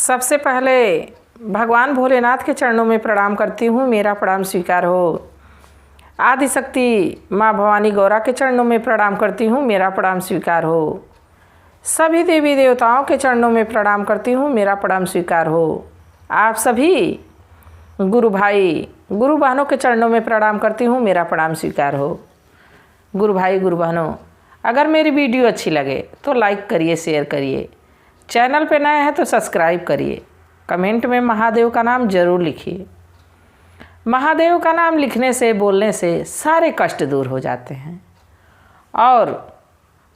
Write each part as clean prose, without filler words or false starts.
सबसे पहले भगवान भोलेनाथ के चरणों में प्रणाम करती हूँ, मेरा प्रणाम स्वीकार हो। आदिशक्ति माँ भवानी गौरा के चरणों में प्रणाम करती हूँ, मेरा प्रणाम स्वीकार हो। सभी देवी देवताओं के चरणों में प्रणाम करती हूँ, मेरा प्रणाम स्वीकार हो। आप सभी गुरु भाई गुरु बहनों के चरणों में प्रणाम करती हूँ, मेरा प्रणाम स्वीकार हो। गुरु भाई गुरु बहनों, अगर मेरी वीडियो अच्छी लगे तो लाइक करिए, शेयर करिए। चैनल पे नए हैं तो सब्सक्राइब करिए। कमेंट में महादेव का नाम ज़रूर लिखिए। महादेव का नाम लिखने से, बोलने से सारे कष्ट दूर हो जाते हैं। और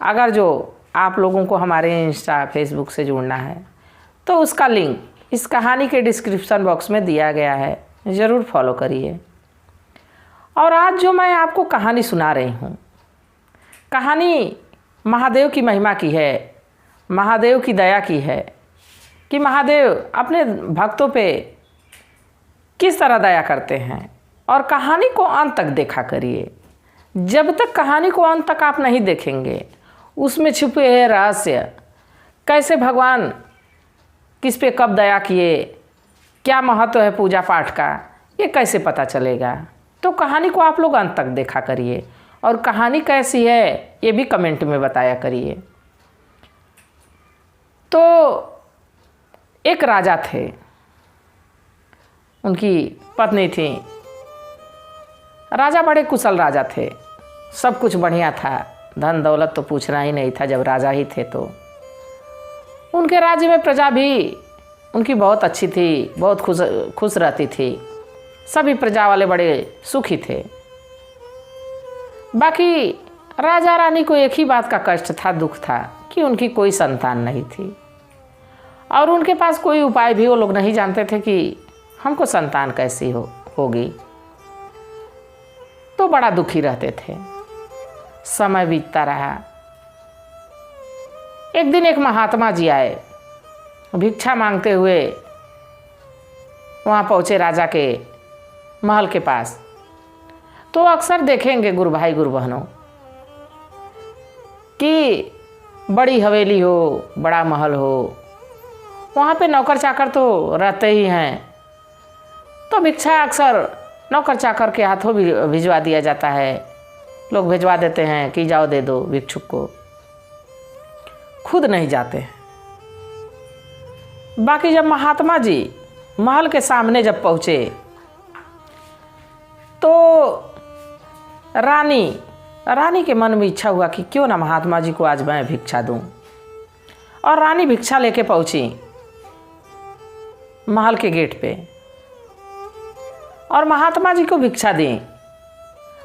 अगर जो आप लोगों को हमारे इंस्टा फेसबुक से जुड़ना है तो उसका लिंक इस कहानी के डिस्क्रिप्शन बॉक्स में दिया गया है, ज़रूर फॉलो करिए। और आज जो मैं आपको कहानी सुना रही हूँ, कहानी महादेव की महिमा की है, महादेव की दया की है कि महादेव अपने भक्तों पे किस तरह दया करते हैं। और कहानी को अंत तक देखा करिए। जब तक कहानी को अंत तक आप नहीं देखेंगे, उसमें छुपे है रहस्य। कैसे भगवान किस पे कब दया किए, क्या महत्व है पूजा पाठ का, ये कैसे पता चलेगा। तो कहानी को आप लोग अंत तक देखा करिए। और कहानी कैसी है ये भी कमेंट में बताया करिए। तो एक राजा थे, उनकी पत्नी थी। राजा बड़े कुशल राजा थे, सब कुछ बढ़िया था, धन दौलत तो पूछना ही नहीं था जब राजा ही थे। तो उनके राज्य में प्रजा भी उनकी बहुत अच्छी थी, बहुत खुश रहती थी। सभी प्रजा वाले बड़े सुखी थे। बाकी राजा रानी को एक ही बात का कष्ट था, दुख था कि उनकी कोई संतान नहीं थी। और उनके पास कोई उपाय भी वो लोग नहीं जानते थे कि हमको संतान कैसी होगी। तो बड़ा दुखी रहते थे। समय बीतता रहा। एक दिन एक महात्मा जी आए, भिक्षा मांगते हुए वहाँ पहुँचे राजा के महल के पास। तो अक्सर देखेंगे गुरु भाई गुरु बहनों कि बड़ी हवेली हो, बड़ा महल हो, वहाँ पे नौकर चाकर तो रहते ही हैं। तो भिक्षा अक्सर नौकर चाकर के हाथों भी भिजवा दिया जाता है। लोग भिजवा देते हैं कि जाओ दे दो भिक्षुक को, खुद नहीं जाते हैं। बाकी जब महात्मा जी महल के सामने जब पहुँचे तो रानी के मन में इच्छा हुआ कि क्यों ना महात्मा जी को आज मैं भिक्षा दूं। और रानी भिक्षा लेके पहुंची महल के गेट पे और महात्मा जी को भिक्षा दी।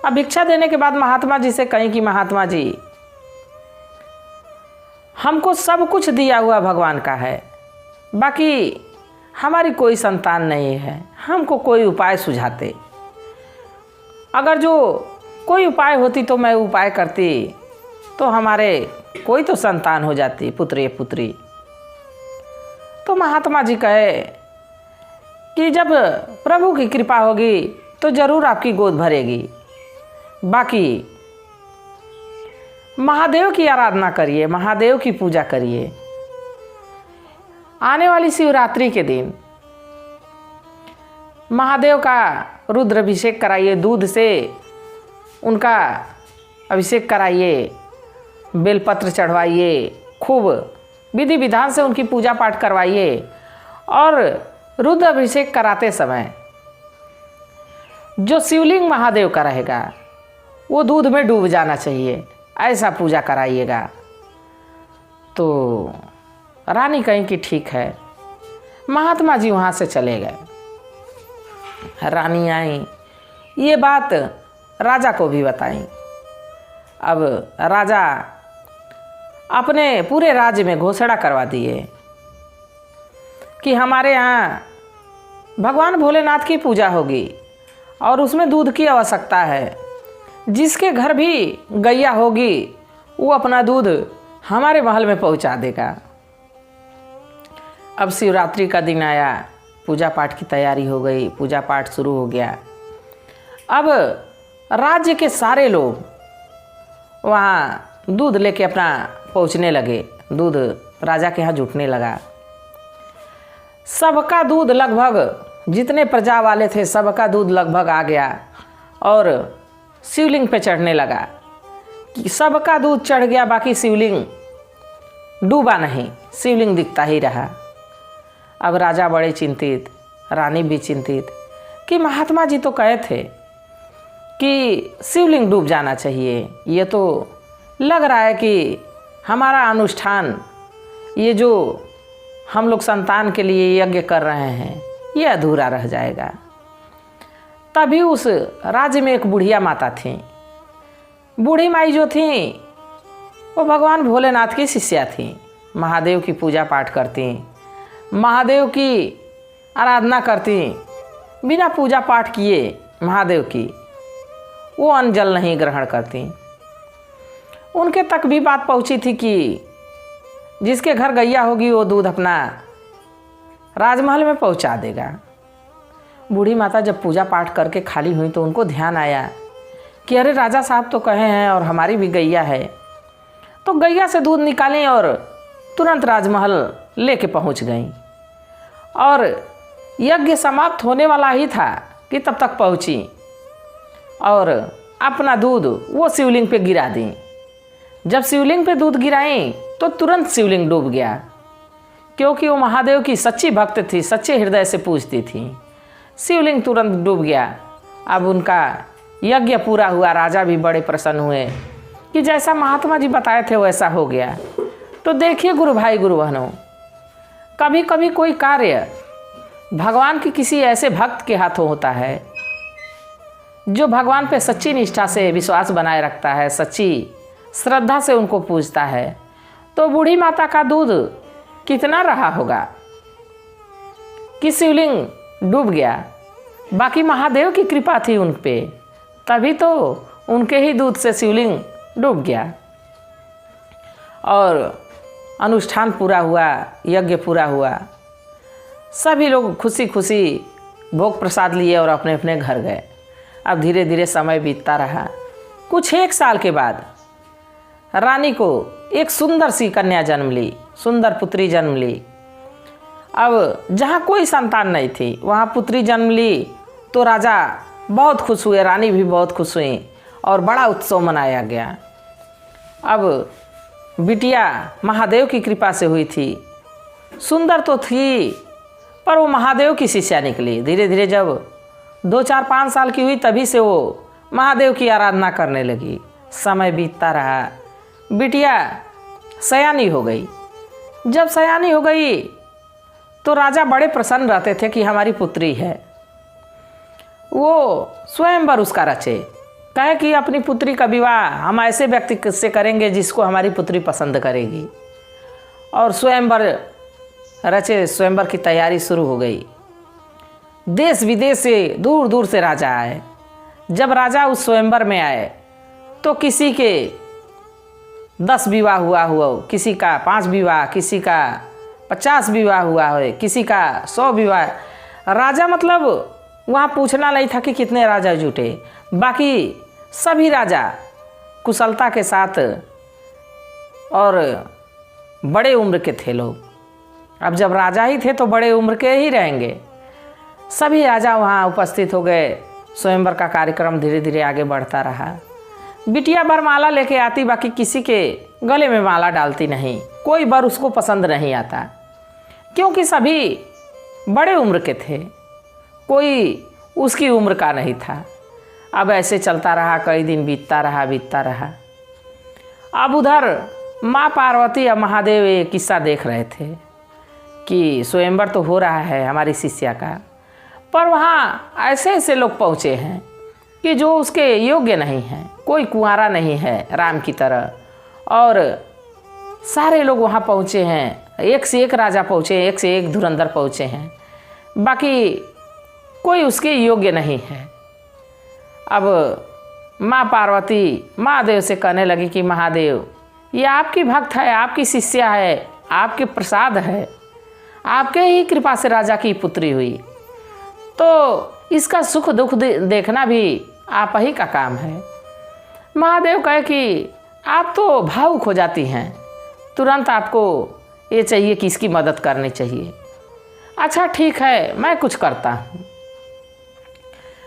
अब भिक्षा देने के बाद महात्मा जी से कहीं कि महात्मा जी, हमको सब कुछ दिया हुआ भगवान का है, बाकी हमारी कोई संतान नहीं है, हमको कोई उपाय सुझाते। अगर जो कोई उपाय होती तो मैं उपाय करती, तो हमारे कोई तो संतान हो जाती, पुत्र या पुत्री। तो महात्मा जी कहे कि जब प्रभु की कृपा होगी तो जरूर आपकी गोद भरेगी। बाकी महादेव की आराधना करिए, महादेव की पूजा करिए। आने वाली शिवरात्रि के दिन महादेव का रुद्र अभिषेक कराइए, दूध से उनका अभिषेक कराइए, बेलपत्र चढ़वाइए, खूब विधि विधान से उनकी पूजा पाठ करवाइए। और रुद्र अभिषेक कराते समय जो शिवलिंग महादेव का रहेगा वो दूध में डूब जाना चाहिए, ऐसा पूजा कराइएगा। तो रानी कहीं कि ठीक है। महात्मा जी वहाँ से चले गए। रानी आई, ये बात राजा को भी बताई। अब राजा अपने पूरे राज्य में घोषणा करवा दिए कि हमारे यहाँ भगवान भोलेनाथ की पूजा होगी और उसमें दूध की आवश्यकता है। जिसके घर भी गैया होगी वो अपना दूध हमारे महल में पहुँचा देगा। अब शिवरात्रि का दिन आया, पूजा पाठ की तैयारी हो गई, पूजा पाठ शुरू हो गया। अब राज्य के सारे लोग वहाँ दूध लेके अपना पहुँचने लगे, दूध राजा के यहाँ जुटने लगा। सबका दूध लगभग जितने प्रजा वाले थे सबका दूध लगभग आ गया और शिवलिंग पे चढ़ने लगा कि सबका दूध चढ़ गया, बाकी शिवलिंग डूबा नहीं, शिवलिंग दिखता ही रहा। अब राजा बड़े चिंतित, रानी भी चिंतित कि महात्मा जी तो कहे थे कि शिवलिंग डूब जाना चाहिए, ये तो लग रहा है कि हमारा अनुष्ठान, ये जो हम लोग संतान के लिए यज्ञ कर रहे हैं, ये अधूरा रह जाएगा। तभी उस राज्य में एक बुढ़िया माता थी। बूढ़ी माई जो थी वो भगवान भोलेनाथ की शिष्या थी, महादेव की पूजा पाठ करती, महादेव की आराधना करती, बिना पूजा पाठ किए महादेव की वो अन्न जल नहीं ग्रहण करती। उनके तक भी बात पहुंची थी कि जिसके घर गैया होगी वो दूध अपना राजमहल में पहुंचा देगा। बूढ़ी माता जब पूजा पाठ करके खाली हुई तो उनको ध्यान आया कि अरे राजा साहब तो कहे हैं और हमारी भी गैया है, तो गैया से दूध निकालें और तुरंत राजमहल लेके पहुंच गई। और यज्ञ समाप्त होने वाला ही था कि तब तक पहुंची और अपना दूध वो शिवलिंग पे गिरा दी। जब शिवलिंग पे दूध गिराई तो तुरंत शिवलिंग डूब गया, क्योंकि वो महादेव की सच्ची भक्त थी, सच्चे हृदय से पूजती थी। शिवलिंग तुरंत डूब गया। अब उनका यज्ञ पूरा हुआ। राजा भी बड़े प्रसन्न हुए कि जैसा महात्मा जी बताए थे वैसा हो गया। तो देखिए गुरु भाई गुरु बहनों, कभी कभी कोई कार्य भगवान की किसी ऐसे भक्त के हाथों होता है जो भगवान पे सच्ची निष्ठा से विश्वास बनाए रखता है, सच्ची श्रद्धा से उनको पूजता है। तो बूढ़ी माता का दूध कितना रहा होगा कि शिवलिंग डूब गया, बाकी महादेव की कृपा थी उन पे, तभी तो उनके ही दूध से शिवलिंग डूब गया। और अनुष्ठान पूरा हुआ, यज्ञ पूरा हुआ, सभी लोग खुशी खुशी भोग प्रसाद लिए और अपने अपने घर गए। अब धीरे धीरे समय बीतता रहा। कुछ 1 साल के बाद रानी को एक सुंदर सी कन्या जन्म ली, सुंदर पुत्री जन्म ली। अब जहाँ कोई संतान नहीं थी वहाँ पुत्री जन्म ली तो राजा बहुत खुश हुए, रानी भी बहुत खुश हुई और बड़ा उत्सव मनाया गया। अब बिटिया महादेव की कृपा से हुई थी, सुंदर तो थी पर वो महादेव की शिष्या निकली। धीरे धीरे जब 2, 4, 5 साल की हुई तभी से वो महादेव की आराधना करने लगी। समय बीतता रहा, बिटिया सयानी हो गई। जब सयानी हो गई तो राजा बड़े प्रसन्न रहते थे कि हमारी पुत्री है। वो स्वयंवर उसका रचे, कहे कि अपनी पुत्री का विवाह हम ऐसे व्यक्ति से करेंगे जिसको हमारी पुत्री पसंद करेगी। और स्वयंवर रचे, स्वयंवर की तैयारी शुरू हो गई। देश विदेश से दूर दूर से राजा आए। जब राजा उस स्वयंवर में आए तो किसी के 10 विवाह हुआ, किसी का 5 विवाह, किसी का 50 विवाह हुआ है, किसी का 100 विवाह। राजा मतलब वहाँ पूछना नहीं था कि कितने राजा जुटे, बाकी सभी राजा कुशलता के साथ और बड़े उम्र के थे लोग। अब जब राजा ही थे तो बड़े उम्र के ही रहेंगे। सभी राजा वहाँ उपस्थित हो गए। स्वयंवर का कार्यक्रम धीरे धीरे आगे बढ़ता रहा। बिटिया वरमाला लेके आती, बाकी किसी के गले में माला डालती नहीं। कोई वर उसको पसंद नहीं आता, क्योंकि सभी बड़े उम्र के थे, कोई उसकी उम्र का नहीं था। अब ऐसे चलता रहा, कई दिन बीतता रहा। अब उधर माँ पार्वती और महादेव ये किस्सा देख रहे थे कि स्वयंवर तो हो रहा है हमारी शिष्या का, पर वहाँ ऐसे ऐसे लोग पहुँचे हैं कि जो उसके योग्य नहीं हैं। कोई कुंवारा नहीं है राम की तरह, और सारे लोग वहाँ पहुँचे हैं। एक से एक राजा पहुँचे, एक से एक धुरंधर पहुँचे हैं, बाकी कोई उसके योग्य नहीं है। अब माँ पार्वती महादेव से कहने लगी कि महादेव, ये आपकी भक्त है, आपकी शिष्या है, आपके प्रसाद है, आपके ही कृपा से राजा की पुत्री हुई, तो इसका सुख दुख देखना भी आप ही का काम है। महादेव कहे कि आप तो भावुक हो जाती हैं, तुरंत आपको ये चाहिए कि इसकी मदद करनी चाहिए। अच्छा ठीक है, मैं कुछ करता हूँ।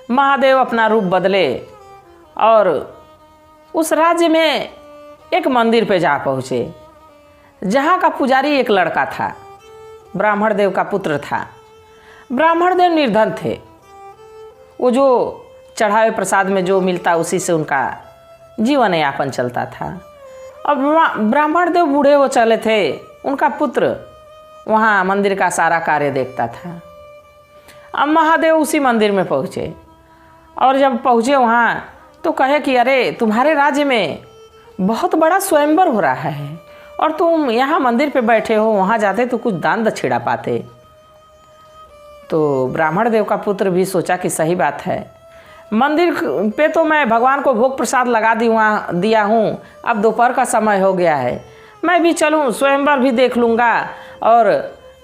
महादेव अपना रूप बदले और उस राज्य में एक मंदिर पे जा पहुँचे, जहाँ का पुजारी एक लड़का था, ब्राह्मण देव का पुत्र था। ब्राह्मण देव निर्धन थे, वो जो चढ़ावे प्रसाद में जो मिलता उसी से उनका जीवन यापन चलता था। अब ब्राह्मण देव बूढ़े हो चले थे, उनका पुत्र वहाँ मंदिर का सारा कार्य देखता था। अब महादेव उसी मंदिर में पहुँचे और जब पहुँचे वहाँ तो कहे कि अरे तुम्हारे राज्य में बहुत बड़ा स्वयंवर हो रहा है और तुम यहाँ मंदिर पे बैठे हो, वहाँ जाते तो कुछ दान दक्षिणा पाते। तो ब्राह्मण देव का पुत्र भी सोचा कि सही बात है, मंदिर पे तो मैं भगवान को भोग प्रसाद लगा दिया हूँ, अब दोपहर का समय हो गया है, मैं भी चलूँ, स्वयंवर भी देख लूँगा और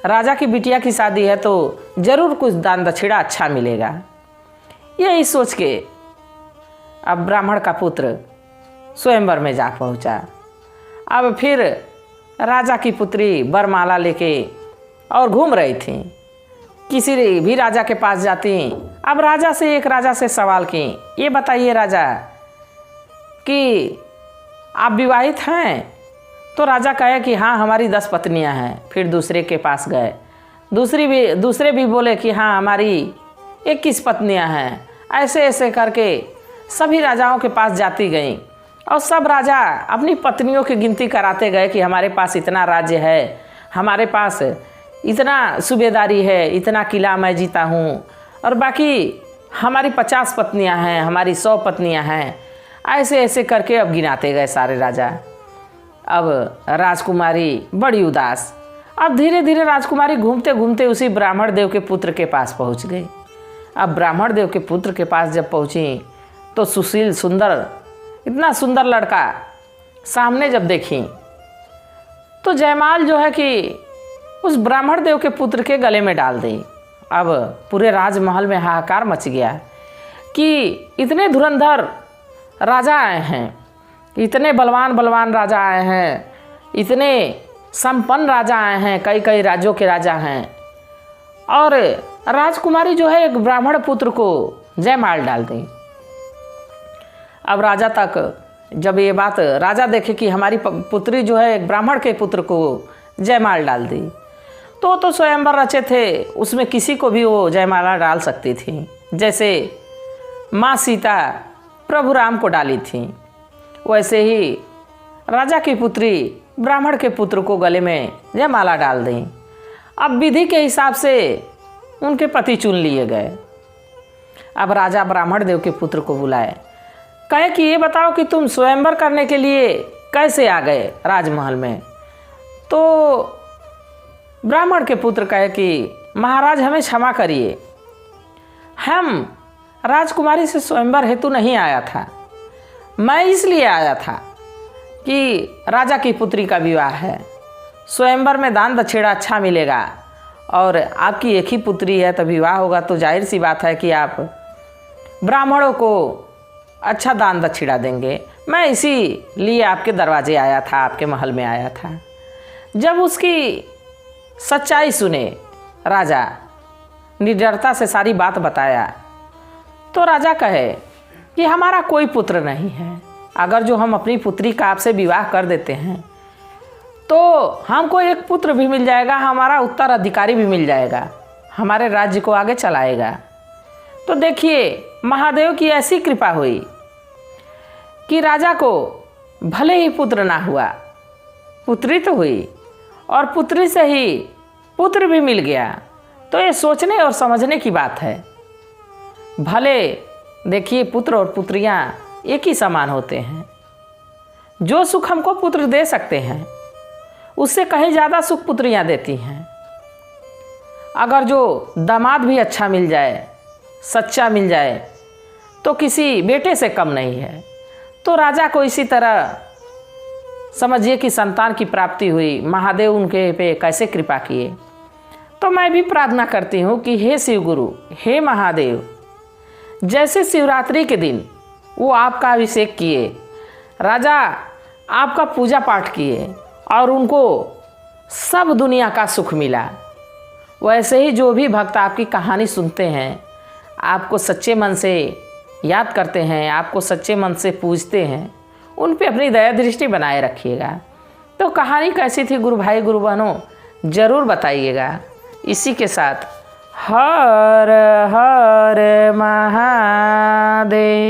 राजा की बिटिया की शादी है तो ज़रूर कुछ दान दक्षिणा अच्छा मिलेगा। यही सोच के अब ब्राह्मण का पुत्र स्वयंवर में जा पहुँचा। अब फिर राजा की पुत्री वरमाला लेके और घूम रही थी, किसी भी राजा के पास जाती। अब एक राजा से सवाल की, ये बताइए राजा कि आप विवाहित हैं? तो राजा कहे कि हाँ हमारी 10 पत्नियां हैं। फिर दूसरे के पास गए, दूसरे भी बोले कि हाँ हमारी 21 पत्नियां हैं। ऐसे ऐसे करके सभी राजाओं के पास जाती गईं और सब राजा अपनी पत्नियों की गिनती कराते गए कि हमारे पास इतना राज्य है, हमारे पास इतना सूबेदारी है, इतना किला मैं जीता हूँ और बाकी हमारी 50 पत्नियाँ हैं, हमारी 100 पत्नियाँ हैं। ऐसे ऐसे करके अब गिनाते गए सारे राजा। अब राजकुमारी बड़ी उदास। अब धीरे धीरे राजकुमारी घूमते घूमते उसी ब्राह्मण देव के पुत्र के पास पहुँच गई। अब ब्राह्मण देव के पुत्र के पास जब पहुँची तो सुशील सुंदर, इतना सुंदर लड़का सामने जब देखी तो जयमाल जो है कि उस ब्राह्मण देव के पुत्र के गले में डाल दी। अब पूरे राजमहल में हाहाकार मच गया कि इतने धुरंधर राजा आए हैं, इतने बलवान राजा आए हैं, इतने संपन्न राजा आए हैं, कई कई राज्यों के राजा हैं और राजकुमारी जो है एक ब्राह्मण पुत्र को जयमाल डाल दी। अब राजा तक जब ये बात राजा देखे कि हमारी पुत्री जो है एक ब्राह्मण के पुत्र को जयमाल डाल दी, तो स्वयंवर रचे थे, उसमें किसी को भी वो जयमाला डाल सकती थी। जैसे माँ सीता प्रभु राम को डाली थी, वैसे ही राजा की पुत्री ब्राह्मण के पुत्र को गले में जयमाला डाल दी। अब विधि के हिसाब से उनके पति चुन लिए गए। अब राजा ब्राह्मण देव के पुत्र को बुलाए, कहे कि ये बताओ कि तुम स्वयंवर करने के लिए कैसे आ गए राजमहल में। तो ब्राह्मण के पुत्र कहे कि महाराज हमें क्षमा करिए, हम राजकुमारी से स्वयंवर हेतु नहीं आया था, मैं इसलिए आया था कि राजा की पुत्री का विवाह है, स्वयंवर में दान दक्षिणा अच्छा मिलेगा और आपकी एक ही पुत्री है तो विवाह होगा तो जाहिर सी बात है कि आप ब्राह्मणों को अच्छा दान दक्षिणा देंगे। मैं इसी लिए आपके दरवाजे आया था, आपके महल में आया था। जब उसकी सच्चाई सुने राजा, निडरता से सारी बात बताया, तो राजा कहे कि हमारा कोई पुत्र नहीं है, अगर जो हम अपनी पुत्री का आपसे विवाह कर देते हैं तो हमको एक पुत्र भी मिल जाएगा, हमारा उत्तराधिकारी भी मिल जाएगा, हमारे राज्य को आगे चलाएगा। तो देखिए महादेव की ऐसी कृपा हुई कि राजा को भले ही पुत्र ना हुआ, पुत्री तो हुई और पुत्री से ही पुत्र भी मिल गया। तो ये सोचने और समझने की बात है। भले देखिए पुत्र और पुत्रियां एक ही समान होते हैं, जो सुख हमको पुत्र दे सकते हैं उससे कहीं ज़्यादा सुख पुत्रियां देती हैं। अगर जो दामाद भी अच्छा मिल जाए, सच्चा मिल जाए, तो किसी बेटे से कम नहीं है। तो राजा को इसी तरह समझिए कि संतान की प्राप्ति हुई। महादेव उनके पे कैसे कृपा किए। तो मैं भी प्रार्थना करती हूँ कि हे शिव गुरु, हे महादेव, जैसे शिवरात्रि के दिन वो आपका अभिषेक किए, राजा आपका पूजा पाठ किए और उनको सब दुनिया का सुख मिला, वैसे ही जो भी भक्त आपकी कहानी सुनते हैं, आपको सच्चे मन से याद करते हैं, आपको सच्चे मन से पूजते हैं, उन पे अपनी दया दृष्टि बनाए रखिएगा। तो कहानी कैसी थी गुरु भाई गुरु बहनों, ज़रूर बताइएगा। इसी के साथ हर हर महादेव।